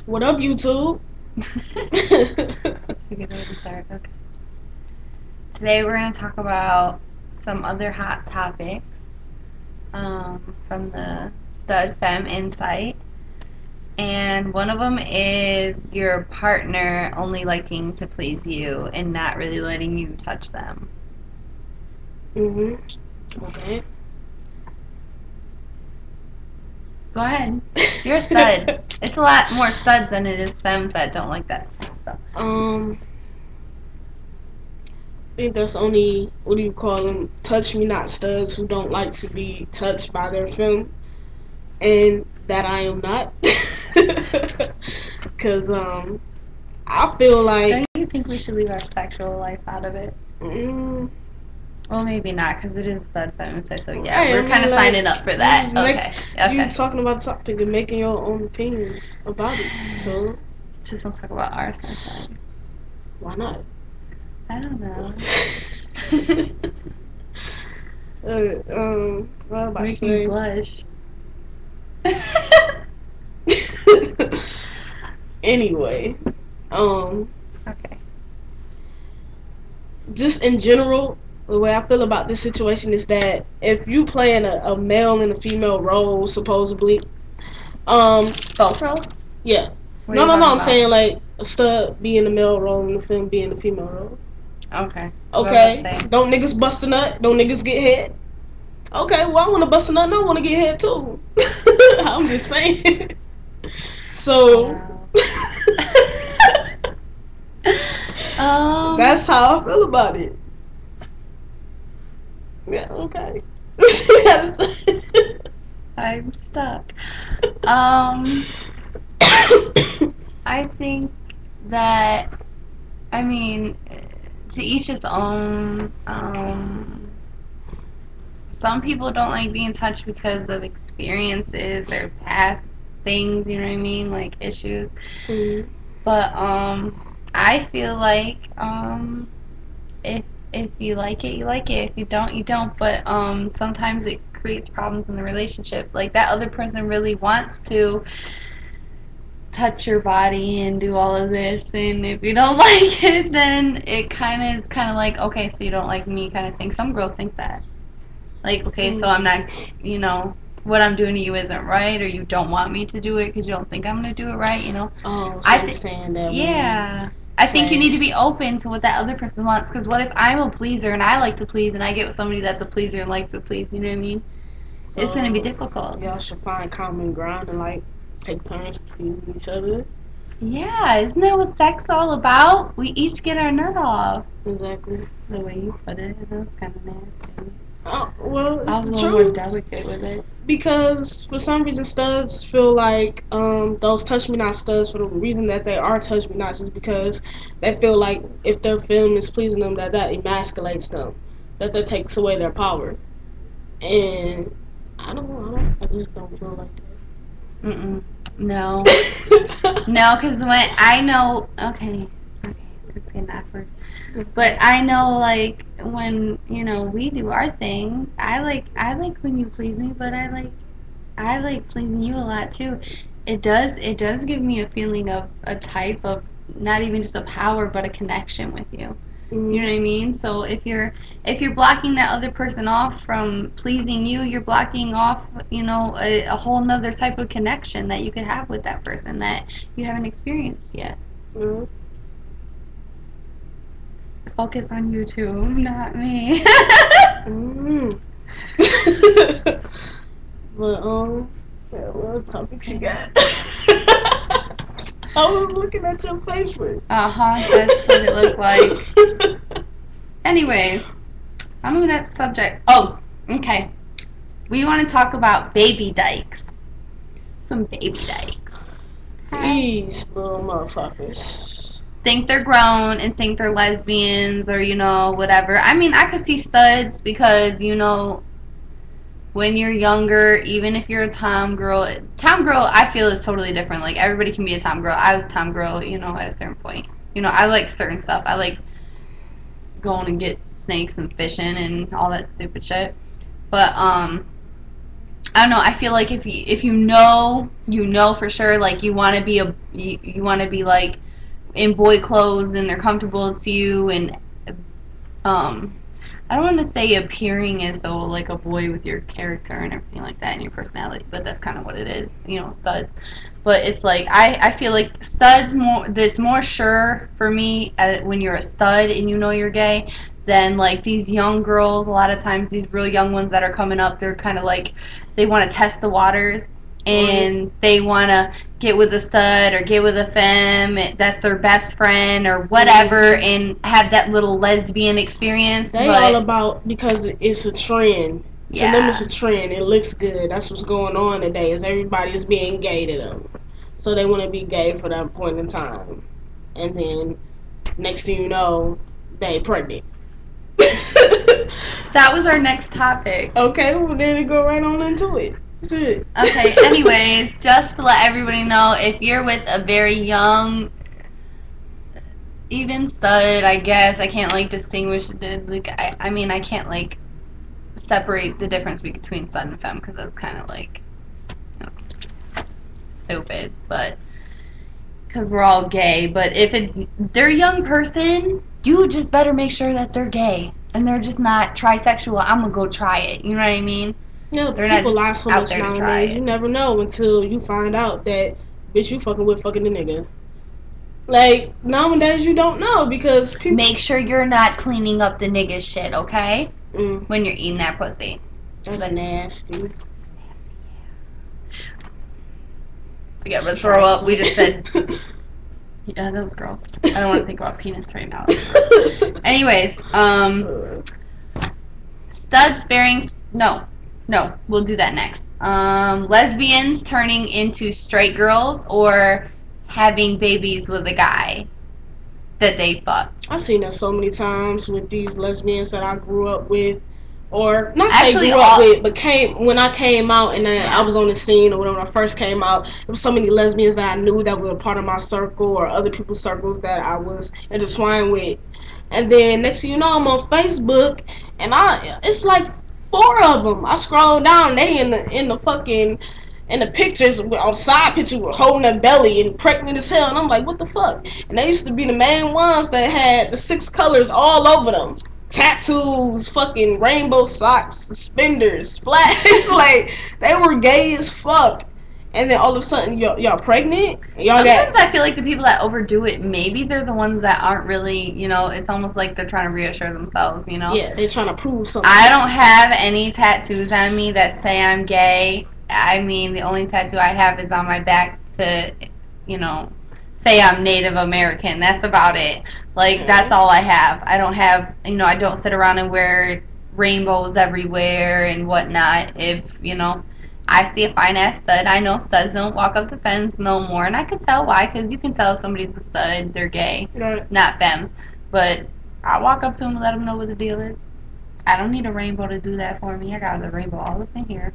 What up, YouTube? That's a good way to start. Okay. Today we're going to talk about some other hot topics from the studFem Insite. And one of them is your partner only liking to please you and not really letting you touch them. Okay. Go ahead. You're a stud. It's a lot more studs than it is femmes that don't like that stuff. I think there's only, what do you call them, touch me not studs who don't like to be touched by their femme, and that I am not. Because I feel like, Don't you think we should leave our sexual life out of it? Well, maybe not, because it is studFem Insite, so yeah, Hey, we're kind of signing up for that. Okay. You talking about the topic and making your own opinions about it, so Just don't talk about our sex life. why not? I don't know. What am I about to Make say? you blush. Anyway, Okay. just in general, the way I feel about this situation is that if you playing a male and a female role, supposedly, Both roles? yeah. What No, are you I'm talking saying like a stud being the male role and the femme being the female role. about? Okay. Okay, What was I saying? don't niggas bust a nut, don't niggas get head. Okay, well I want to bust a nut and I want to get head too. I'm just saying. So. Wow. That's how I feel about it. Yeah, okay. What you gotta say? I'm stuck. I think that, I mean, to each his own. Some people don't like being touched because of experiences or past things, you know what I mean, like issues. Mm-hmm. But I feel like if you like it, you like it. If you don't, you don't. But sometimes it creates problems in the relationship. Like that other person really wants to touch your body and do all of this, and if you don't like it, then it kind of is kind of like, okay, so you don't like me, kind of thing. Some girls think that, like, okay, so I'm not, you know, what I'm doing to you isn't right, or you don't want me to do it because you don't think I'm gonna do it right, you know. Oh, so you're saying that? Yeah. I think you need to be open to what that other person wants, because what if I'm a pleaser and I like to please and I get with somebody that's a pleaser and likes to please, you know what I mean? So it's going to be difficult. Y'all should find common ground and like take turns pleasing each other. Yeah, isn't that what sex all about? We each get our nut off. Exactly. The way you put it, that was kind of nasty. Oh, well, it's I was the a truth. little more delicate with it. Because for some reason studs feel like those touch me not studs, for the reason that they are touch me nots, is because they feel like if their film is pleasing them, that emasculates them, that takes away their power. And I don't know, I just don't feel like that. No. No, because when I know, okay, it's getting awkward. But I know, like, when, you know, we do our thing, I like when you please me, but I like pleasing you a lot too. It does give me a feeling of a type of, not even just a power, but a connection with you. You know what I mean? So if you're blocking that other person off from pleasing you, you're blocking off, you know, a whole nother type of connection that you could have with that person that you haven't experienced yet. Focus on you too, not me. But what topics you got? I was looking at your Facebook. That's what it looked like. Anyways, I'm on that subject. Oh, okay. We want to talk about baby dykes. Some baby dykes. These little motherfuckers think they're grown and think they're lesbians or, you know, whatever. I mean, I could see studs because, you know, when you're younger, even if you're a tom girl, I feel is totally different. Like, everybody can be a tom girl. I was a tom girl, you know, at a certain point. You know, I like certain stuff. I like going and get snakes and fishing and all that stupid shit. But I don't know. I feel like if you know, you know for sure. Like you want to be you want to be like in boy clothes and they're comfortable to you, and um I don't want to say appearing as though like a boy with your character and everything like that and your personality, but that's kind of what it is, you know, studs. But it's like I feel like studs more. That's more sure for me when you're a stud and you know you're gay than like these young girls. A lot of times, these real young ones that are coming up, they're kind of like they want to test the waters and they want to get with a stud or get with a femme that's their best friend or whatever and have that little lesbian experience. They but all about because it's a trend. To them, it's yeah, a trend. It looks good. That's what's going on today. Is everybody is being gay to them, so they want to be gay for that point in time, and then next thing you know, they pregnant. that was our next topic. Okay, well then we go right on into it. That's it. Okay, anyways, just to let everybody know, if you're with a very young, even stud, I guess, I can't like distinguish the, like, I mean, I can't like separate the difference between stud and femme because that's kind of like, you know, stupid, but because we're all gay. But if they're a young person, you just better make sure that they're gay and they're just not trisexual. I'm gonna go try it. You know what I mean? Yeah, They're not people just lie so out much there to try nowadays. it. You never know until you find out that bitch you fucking with fucking the nigga. Like nowadays you don't know because people Make sure you're not cleaning up the nigga shit, okay? mm, When you're eating that pussy. that's nasty. We gotta throw up. We just said, yeah, that was gross. I don't want to think about penis right now. Anyways, studs bearing, no, we'll do that next. Lesbians turning into straight girls or having babies with a guy that they fuck. I've seen that so many times with these lesbians that I grew up with, or not Actually, say grew up with, but when I came out and I was on the scene, or when I first came out, there was so many lesbians that I knew that were a part of my circle or other people's circles that I was intertwined with. And then next thing you know, I'm on Facebook, and it's like 4 of them. I scroll down, they in the fucking in the pictures on side pictures with holding a belly and pregnant as hell, and I'm like, what the fuck? And they used to be the main ones that had the 6 colors all over them. Tattoos, fucking rainbow socks, suspenders, flags. Like they were gay as fuck. And then all of a sudden y'all pregnant. Sometimes I feel like the people that overdo it, maybe they're the ones that aren't really, you know, it's almost like they're trying to reassure themselves, you know? Yeah, they're trying to prove something. I don't have any tattoos on me that say I'm gay. I mean, the only tattoo I have is on my back to, you know, say I'm Native American. That's about it. Like, that's all I have. I don't have, you know, I don't sit around and wear rainbows everywhere and whatnot. If, you know, I see a fine ass stud, I know studs don't walk up to femmes no more. And I can tell why, because you can tell if somebody's a stud, they're gay, not femmes. But I walk up to them and let them know what the deal is. I don't need a rainbow to do that for me. I got a rainbow all up in here.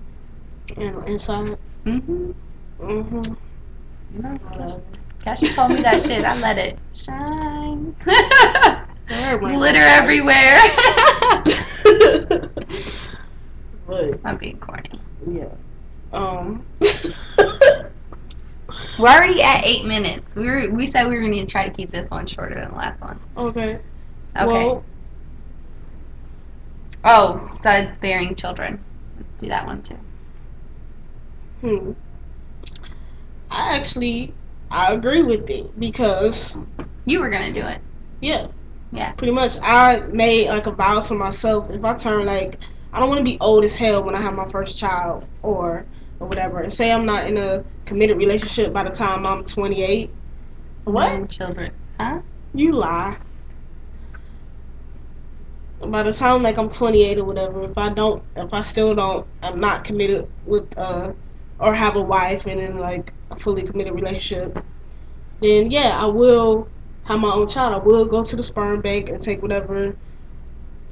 And inside. Mm-hmm. Mm-hmm. You know, Cassie told me that shit. I let it shine. Glitter everywhere. But, I'm being corny. Yeah. We're already at 8 minutes. We said we were going to try to keep this one shorter than the last one. Okay. Okay. Well, studs bearing children. Let's do that one too. I agree with it because you were gonna do it. Yeah. Yeah. Pretty much, I made like a vow to myself. If I turn like, I don't want to be old as hell when I have my first child or whatever. And say I'm not in a committed relationship by the time I'm 28. What? Children? Huh? You lie. By the time like I'm 28 or whatever, if I still don't, I'm not committed with or have a wife and in like a fully committed relationship, then yeah, I will have my own child. I will go to the sperm bank and take whatever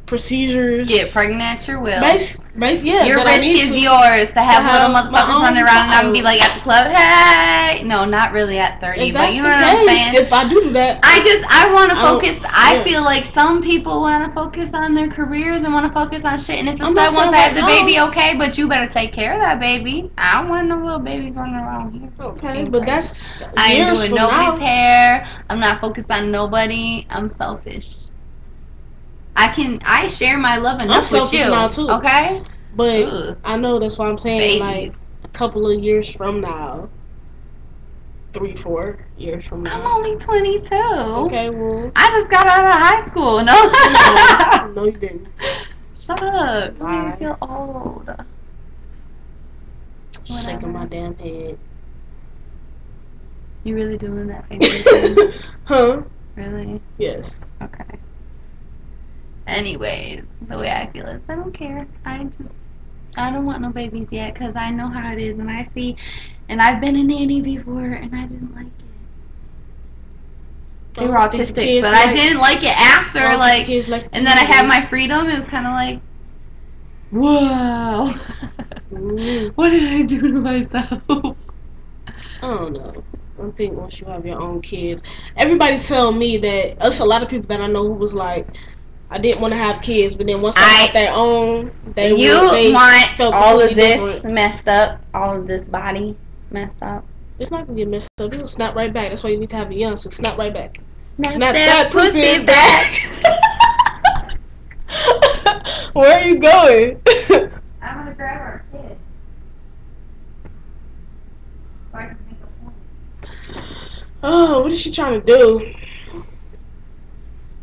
procedures. Get pregnant at your will. Yeah, your risk is yours to have little motherfuckers running around and not be like at the club, hey. No, not really at 30, but you know what I'm saying? If I do that, I want to focus. I feel like some people want to focus on their careers and want to focus on shit. And if the stud wants to have the baby, okay, but you better take care of that baby. I don't want no little babies running around here. Okay, but that's I ain't doing nobody's hair. I'm not focused on nobody. I'm selfish. I share my love enough with you. Now too. Okay? But I know that's why I'm saying like a couple of years from now. 3-4 years from now. I'm only 22. Okay, well. I just got out of high school. No. No, you didn't. Shut up. You make me feel old. Shaking my damn head. You really doing that face thing? Huh? Really? Yes. Okay. Anyways, the way I feel is I don't care. I don't want no babies yet because I know how it is and I see, and I've been a nanny before and I didn't like it. They were autistic, but I didn't like it after, and then I had my freedom. It was kind of like, whoa, what did I do to myself? I don't know. I think once you have your own kids, everybody tell me that, a lot of people that I know who was like, I didn't want to have kids, but then once they got their own, they want all of this different. Messed up, all of this body messed up. It's not gonna get messed up. It'll snap right back. That's why you need to have it young. So snap right back. Snap that pussy back. Where are you going? I'm gonna grab our kid. So I can make a point. Oh, what is she trying to do?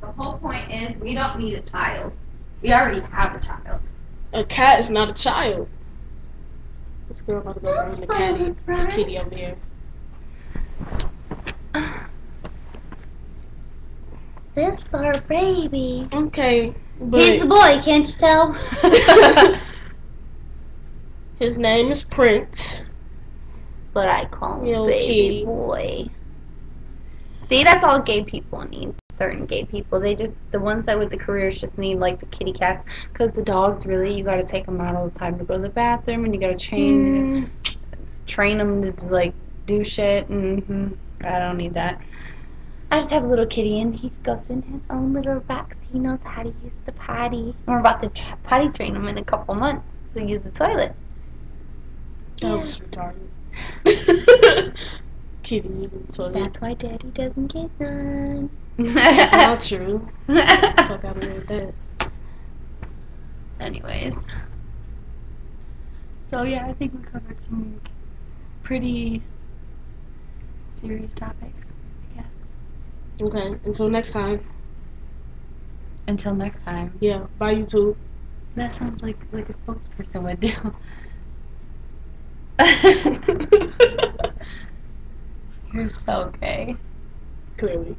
The whole point is we don't need a child. We already have a child. A cat is not a child. This girl about to go bring the kitty over here. This is our baby. Okay. But he's the boy, can't you tell? His name is Prince. But I call him baby kitty. Boy. See, that's all gay people need. Certain gay people, the ones that with the careers just need like the kitty cats, because the dogs really, you gotta take them out all the time to go to the bathroom and you gotta train them to like do shit, and I don't need that. I just have a little kitty and he goes in his own little box. He knows how to use the potty. We're about to potty train him in a couple months to use the toilet. That was retarded. Kitty using the toilet. That's why Daddy doesn't get none. That's not true. Fuck out of here with that. Anyways. So yeah, I think we covered some pretty serious topics, I guess. Okay, until next time. Until next time. Yeah, bye YouTube. That sounds like a spokesperson would do. You're so gay. Clearly.